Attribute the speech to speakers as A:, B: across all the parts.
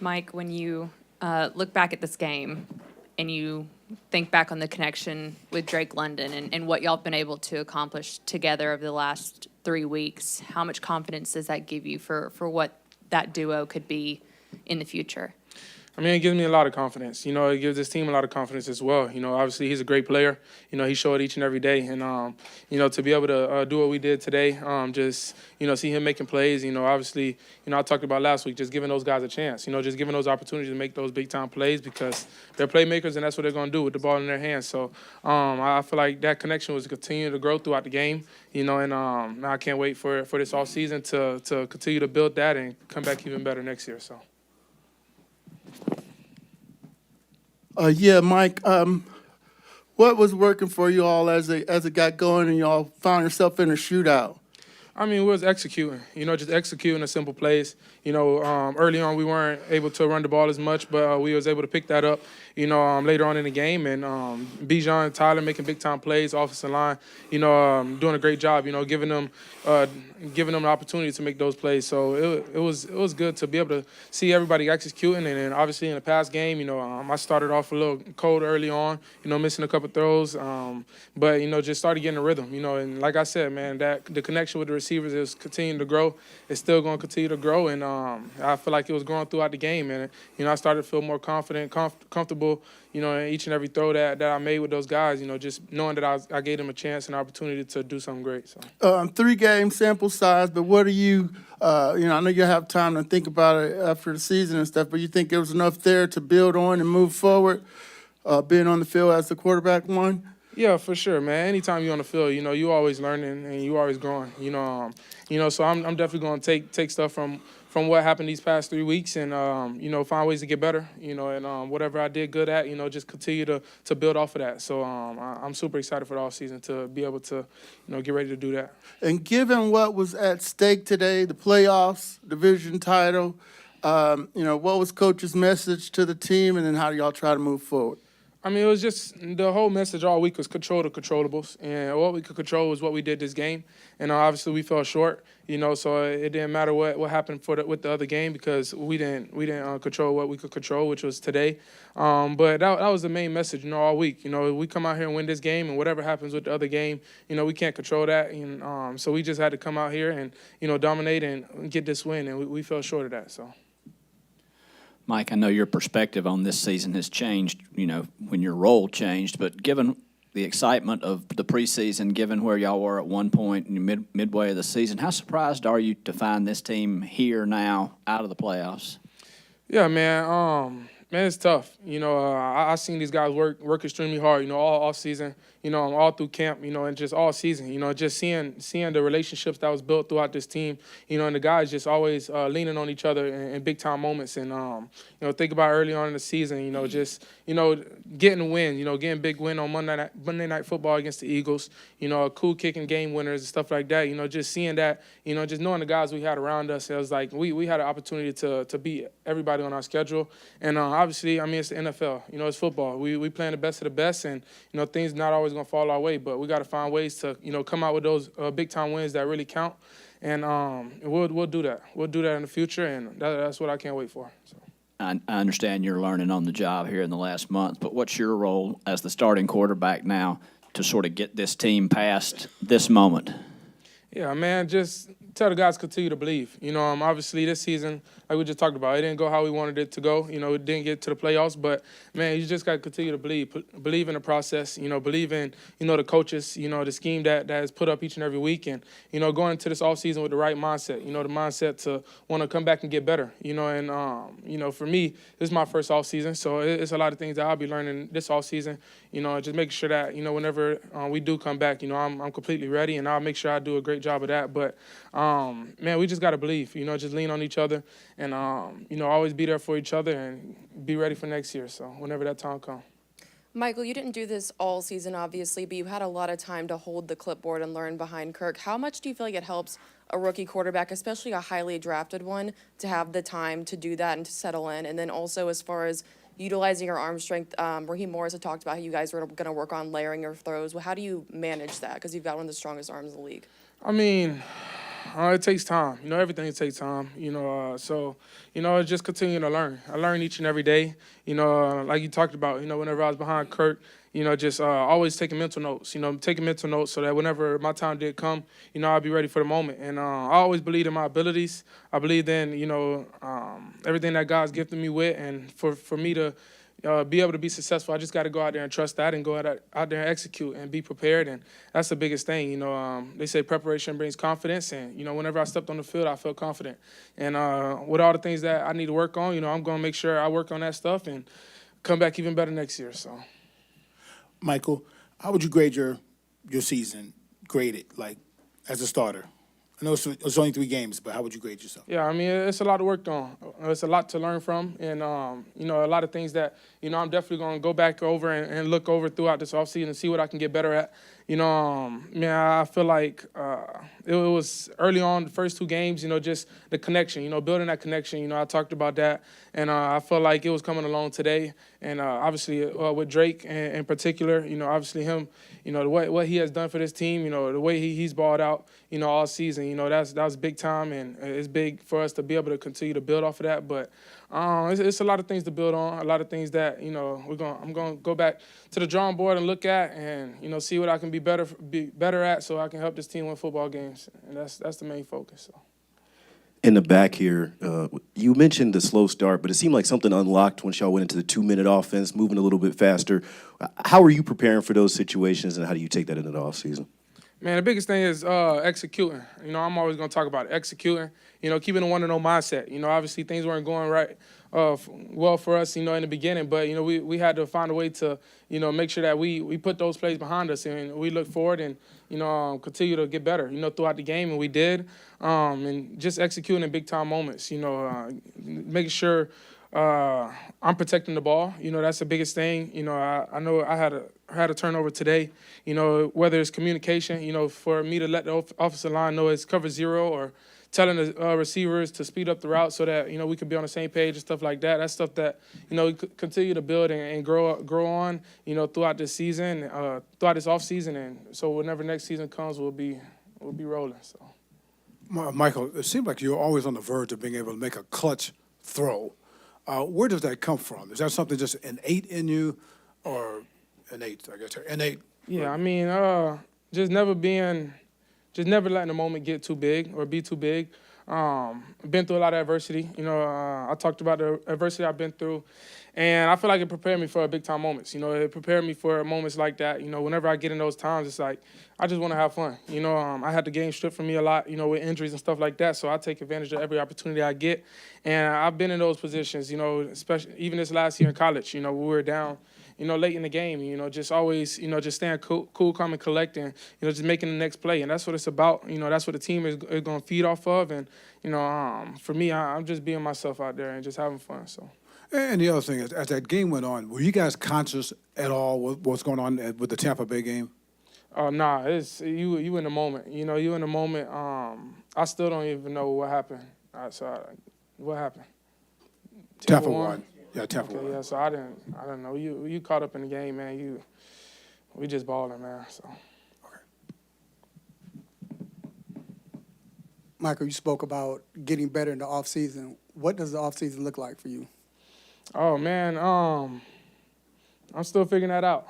A: Mike, when you look back at this game and you think back on the connection with Drake London and what y'all have been able to accomplish together over the last 3 weeks, how much confidence does that give you for what that duo could be in the future?
B: I mean, it gives me a lot of confidence. It gives this team a lot of confidence as well. Obviously he's a great player. He showed it each and every day. And, to be able to do what we did today, see him making plays, obviously, I talked about last week, just giving those guys a chance, just giving those opportunities to make those big-time plays because they're playmakers and that's what they're going to do with the ball in their hands. So I feel like that connection was continuing to grow throughout the game, and I can't wait for this offseason to continue to build that and come back even better next year. So.
C: Mike, what was working for you all as it got going and y'all found yourself in a shootout?
B: I mean, we was executing, just executing the simple plays. Early on we weren't able to run the ball as much, but we was able to pick that up, later on in the game. And Bijan and Tyler making big-time plays, offensive line, doing a great job, giving them the opportunity to make those plays. So it was good to be able to see everybody executing. And then obviously in the past game, I started off a little cold early on, missing a couple throws, but just started getting a rhythm, And like I said, man, that the connection with the receivers is continuing to grow. It's still going to continue to grow, and I feel like it was growing throughout the game. And I started to feel more confident, comfortable, in each and every throw that I made with those guys. Just knowing that I gave them a chance and opportunity to do something great. So
C: 3-game sample size, but what are you? I know you have time to think about it after the season and stuff, but you think there was enough there to build on and move forward, being on the field as the quarterback one?
B: Yeah, for sure, man. Anytime you're on the field, you always learning and you always growing. So I'm definitely going to take stuff from what happened these past 3 weeks and find ways to get better. And whatever I did good at, just continue to build off of that. So I'm super excited for the offseason to be able to get ready to do that.
C: And given what was at stake today, the playoffs, division title, what was Coach's message to the team, and then how do y'all try to move forward?
B: I mean, it was just the whole message all week was control the controllables, and what we could control was what we did this game. And obviously we fell short, so it didn't matter what happened with the other game because we didn't control what we could control, which was today. But that was the main message, all week. We come out here and win this game, and whatever happens with the other game, we can't control that. And so we just had to come out here and dominate and get this win, and we fell short of that. So.
D: Mike, I know your perspective on this season has changed, when your role changed, but given the excitement of the preseason, given where y'all were at one point in midway of the season, how surprised are you to find this team here now out of the playoffs?
B: Yeah, man. It's tough. I've seen these guys work extremely hard, all off season, all through camp, and just all season, just seeing the relationships that was built throughout this team, and the guys just always leaning on each other in big time moments. And, think about early on in the season, getting a win, getting a big win on Monday Night Football against the Eagles, cool kicking game winners and stuff like that, just seeing that, just knowing the guys we had around us, it was like we had an opportunity to beat everybody on our schedule. And obviously, it's the NFL, it's football. We playing the best of the best, and, things not always going to fall our way, but we got to find ways to, come out with those big-time wins that really count. And we'll do that. We'll do that in the future, and that's what I can't wait for. So.
D: I understand you're learning on the job here in the last month, but what's your role as the starting quarterback now to sort of get this team past this moment?
B: Yeah, man, just tell the guys continue to believe. Obviously this season, like we just talked about, it didn't go how we wanted it to go. It didn't get to the playoffs, but, man, you just got to continue to believe in the process, believe in, the coaches, the scheme that is put up each and every week, and, going into this offseason with the right mindset, the mindset to want to come back and get better, and, for me, this is my first offseason, so it's a lot of things that I'll be learning this offseason, just making sure that, whenever we do come back, I'm completely ready, and I'll make sure I do a great job of that. But, man, we just got to believe, just lean on each other and, always be there for each other and be ready for next year. So whenever that time comes.
E: Michael, you didn't do this all season, obviously, but you had a lot of time to hold the clipboard and learn behind Kirk. How much do you feel like it helps a rookie quarterback, especially a highly drafted one, to have the time to do that and to settle in? And then also as far as utilizing your arm strength, Raheem Morris had talked about how you guys were going to work on layering your throws. Well, how do you manage that? Because you've got one of the strongest arms in the league.
B: I mean, It takes time. Everything takes time. So it's just continuing to learn. I learn each and every day. Like you talked about. Whenever I was behind Kirk, just always taking mental notes. Taking mental notes so that whenever my time did come, I'll be ready for the moment. And I always believed in my abilities. I believed in everything that God's gifted me with, and for me to be able to be successful, I just got to go out there and trust that and go out there and execute and be prepared. And that's the biggest thing. They say preparation brings confidence. And, whenever I stepped on the field, I felt confident. And with all the things that I need to work on, I'm going to make sure I work on that stuff and come back even better next year. So,
F: Michael, how would you grade your season? Grade it, like, as a starter. I know it's only 3 games, but how would you grade yourself?
B: Yeah, it's a lot to work on. It's a lot to learn from, and a lot of things that I'm definitely going to go back over and look over throughout this offseason and see what I can get better at. I feel like it was early on, the first 2 games, just the connection, building that connection. I talked about that, and I feel like it was coming along today. And obviously with Drake in particular, obviously him, the way what he has done for this team, the way he's balled out, all season, that was big time, and it's big for us to be able to continue to build off of that. But it's a lot of things to build on, a lot of things that I'm going to go back to the drawing board and look at, and see what I can be better at, so I can help this team win football games, and that's the main focus. So.
G: In the back here, you mentioned the slow start, but it seemed like something unlocked once y'all went into the 2-minute offense, moving a little bit faster. How are you preparing for those situations, and how do you take that into the offseason?
B: Man, the biggest thing is executing. I'm always going to talk about it. Executing, keeping a 1-0 mindset. Obviously things weren't going right well for us, in the beginning, but, we had to find a way to, make sure that we put those plays behind us, and we look forward and, continue to get better, throughout the game, and we did. And just executing in big-time moments, making sure I'm protecting the ball. That's the biggest thing. I know I had a turnover today. Whether it's communication, for me to let the offensive line know it's cover 0, or telling the receivers to speed up the route so that, we could be on the same page and stuff like that. That's stuff that, we continue to build and grow on, throughout this season, throughout this offseason. And so whenever next season comes, we'll be rolling. So,
H: Michael, it seems like you're always on the verge of being able to make a clutch throw. Where does that come from? Is that something just innate in you, or innate?
B: Yeah, just never letting the moment get too big or be too big. Been through a lot of adversity. I talked about the adversity I've been through, and I feel like it prepared me for big-time moments. It prepared me for moments like that. Whenever I get in those times, it's like I just want to have fun. I had the game stripped from me a lot, with injuries and stuff like that, so I take advantage of every opportunity I get. And I've been in those positions, especially even this last year in college, we were down, late in the game, just always, just staying cool, calm, and collecting, just making the next play. And that's what it's about. That's what the team is going to feed off of. And, for me, I'm just being myself out there and just having fun. So.
H: And the other thing is, as that game went on, were you guys conscious at all what's going on with the Tampa Bay game?
B: Nah, it's you in the moment. You in the moment. I still don't even know what happened. What happened?
H: Tampa won. Yeah, Tampa
B: okay,
H: won.
B: Yeah, so I didn't know. You caught up in the game, man. We just balling, man. So.
I: Michael, you spoke about getting better in the offseason. What does the offseason look like for you?
B: Oh, man, I'm still figuring that out.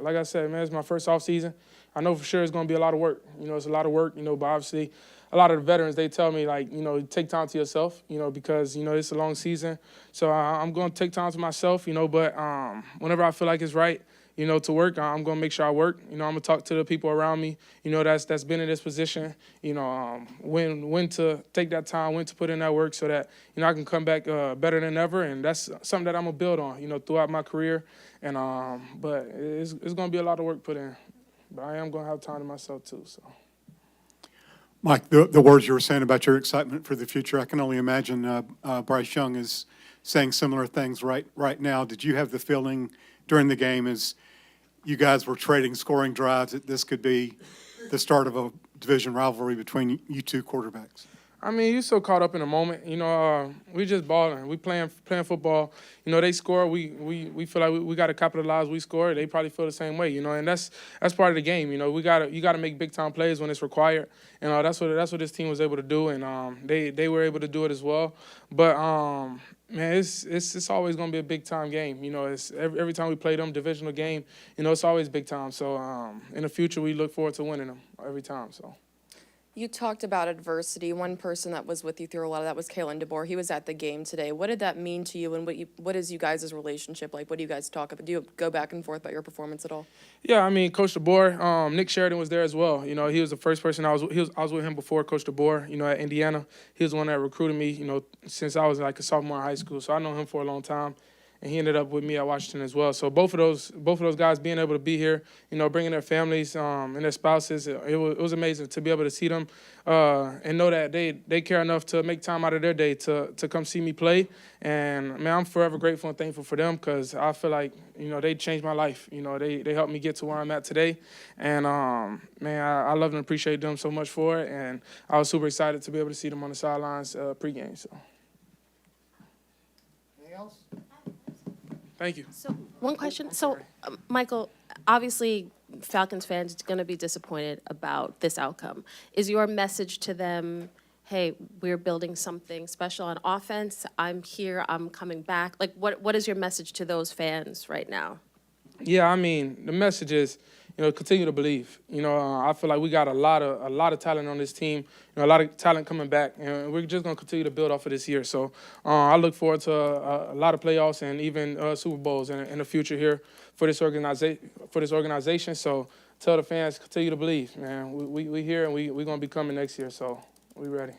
B: Like I said, man, it's my first offseason. I know for sure it's going to be a lot of work. It's a lot of work, but obviously a lot of the veterans, they tell me, like, take time to yourself, because, it's a long season. So I'm going to take time to myself, but whenever I feel like it's right, to work, I'm going to make sure I work. I'm going to talk to the people around me, that's been in this position, when to take that time, when to put in that work so that, I can come back better than ever. And that's something that I'm going to build on, throughout my career. And but it's going to be a lot of work put in. But I am going to have time to myself, too. So.
J: Mike, the words you were saying about your excitement for the future, I can only imagine Bryce Young is saying similar things right now. Did you have the feeling during the game as you guys were trading scoring drives that this could be the start of a division rivalry between you two quarterbacks?
B: I mean, you so caught up in the moment. You know, we just balling. We playing football. You know, they score. We feel like we got to capitalize. We score. They probably feel the same way. You know, and that's part of the game. You know, you gotta make big time plays when it's required. And that's what this team was able to do. And they were able to do it as well. But man, it's always gonna be a big time game. You know, it's every time we play them divisional game. You know, it's always big time. So in the future, we look forward to winning them every time. So.
E: You talked about adversity. One person that was with you through a lot of that was Kalen DeBoer. He was at the game today. What did that mean to you, and what is you guys' relationship like? What do you guys talk about? Do you go back and forth about your performance at all?
B: Yeah, I mean, Coach DeBoer, Nick Sheridan was there as well. You know, he was the first person I was with him before Coach DeBoer. You know, at Indiana, he was the one that recruited me. You know, since I was like a sophomore in high school, so I know him for a long time. And he ended up with me at Washington as well. So both of those guys being able to be here, you know, bringing their families and their spouses, it was amazing to be able to see them and know that they care enough to make time out of their day to come see me play. And man, I'm forever grateful and thankful for them because I feel like, you know, they changed my life. You know, they helped me get to where I'm at today. And man, I love and appreciate them so much for it. And I was super excited to be able to see them on the sidelines pregame. So.
F: Anything else?
B: Thank you.
K: So, one question. So, Michael, obviously, Falcons fans are going to be disappointed about this outcome. Is your message to them, hey, we're building something special on offense, I'm here, I'm coming back? Like, what is your message to those fans right now?
B: Yeah, I mean, the message is, you know, continue to believe. You know, I feel like we got a lot of talent on this team. You know, a lot of talent coming back, and we're just gonna continue to build off of this year. So, I look forward to a lot of playoffs and even Super Bowls in the future here for this organization. So, tell the fans continue to believe, man. We here and we gonna be coming next year. So, we ready.